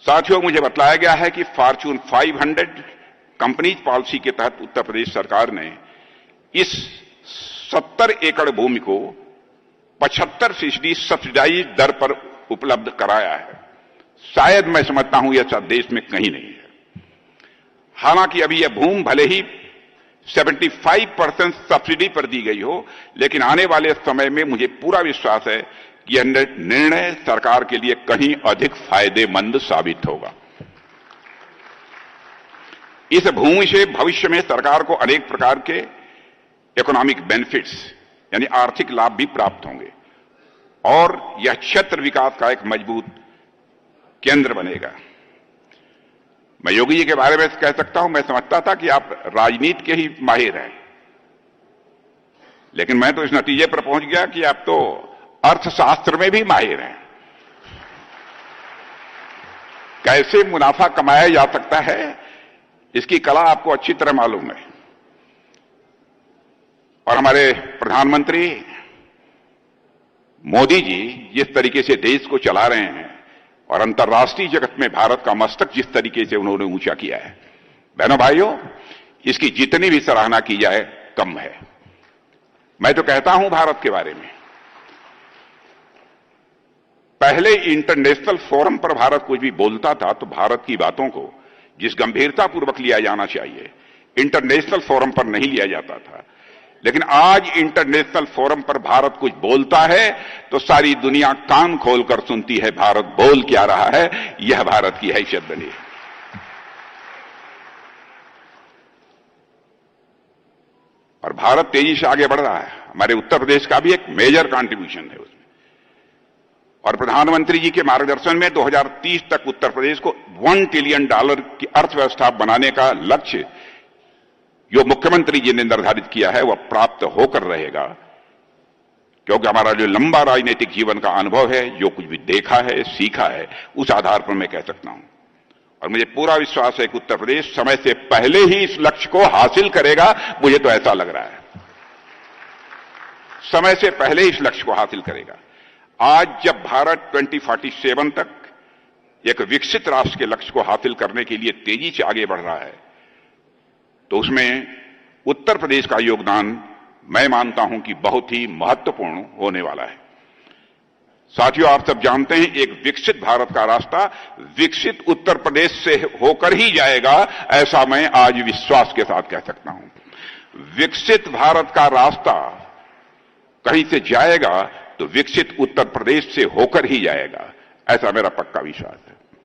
साथियों, मुझे बतलाया गया है कि फॉर्च्यून 500 कंपनीज पॉलिसी के तहत उत्तर प्रदेश सरकार ने इस 70 एकड़ भूमि को 75% सब्सिडाइज दर पर उपलब्ध कराया है। शायद मैं समझता हूं यह देश में कहीं नहीं है। हालांकि अभी यह भूमि भले ही 75% सब्सिडी पर दी गई हो, लेकिन आने वाले समय में मुझे पूरा विश्वास है कि यह निर्णय सरकार के लिए कहीं अधिक फायदेमंद साबित होगा। इस भूमि से भविष्य में सरकार को अनेक प्रकार के इकोनॉमिक बेनिफिट्स यानी आर्थिक लाभ भी प्राप्त होंगे और यह क्षेत्र विकास का एक मजबूत केंद्र बनेगा। मैं योगी जी के बारे में कह सकता हूं, मैं समझता था कि आप राजनीति के ही माहिर हैं, लेकिन मैं तो इस नतीजे पर पहुंच गया कि आप तो अर्थशास्त्र में भी माहिर हैं। कैसे मुनाफा कमाया जा सकता है, इसकी कला आपको अच्छी तरह मालूम है। और हमारे प्रधानमंत्री मोदी जी जिस तरीके से देश को चला रहे हैं और अंतर्राष्ट्रीय जगत में भारत का मस्तक जिस तरीके से उन्होंने ऊंचा किया है, बहनों भाइयों, इसकी जितनी भी सराहना की जाए कम है। मैं तो कहता हूं भारत के बारे में, पहले इंटरनेशनल फोरम पर भारत कुछ भी बोलता था तो भारत की बातों को जिस गंभीरता पूर्वक लिया जाना चाहिए, इंटरनेशनल फोरम पर नहीं लिया जाता था। लेकिन आज इंटरनेशनल फोरम पर भारत कुछ बोलता है तो सारी दुनिया कान खोलकर सुनती है भारत बोल क्या रहा है। यह भारत की हैसियत बनी है। और भारत तेजी से आगे बढ़ रहा है। हमारे उत्तर प्रदेश का भी एक मेजर कंट्रीब्यूशन है उसमें। और प्रधानमंत्री जी के मार्गदर्शन में 2030 तक उत्तर प्रदेश को $1 ट्रिलियन की अर्थव्यवस्था बनाने का लक्ष्य जो मुख्यमंत्री जी ने निर्धारित किया है वह प्राप्त होकर रहेगा, क्योंकि हमारा जो लंबा राजनीतिक जीवन का अनुभव है, जो कुछ भी देखा है, सीखा है, उस आधार पर मैं कह सकता हूं। और मुझे पूरा विश्वास है कि उत्तर प्रदेश समय से पहले ही इस लक्ष्य को हासिल करेगा। मुझे तो ऐसा लग रहा है, समय से पहले इस लक्ष्य को हासिल करेगा। आज जब भारत 2047 तक एक विकसित राष्ट्र के लक्ष्य को हासिल करने के लिए तेजी से आगे बढ़ रहा है, तो उसमें उत्तर प्रदेश का योगदान मैं मानता हूं कि बहुत ही महत्वपूर्ण होने वाला है। साथियों, आप सब जानते हैं एक विकसित भारत का रास्ता विकसित उत्तर प्रदेश से होकर ही जाएगा, ऐसा मैं आज विश्वास के साथ कह सकता हूं। विकसित भारत का रास्ता कहीं से जाएगा तो विकसित उत्तर प्रदेश से होकर ही जाएगा, ऐसा मेरा पक्का विश्वास है।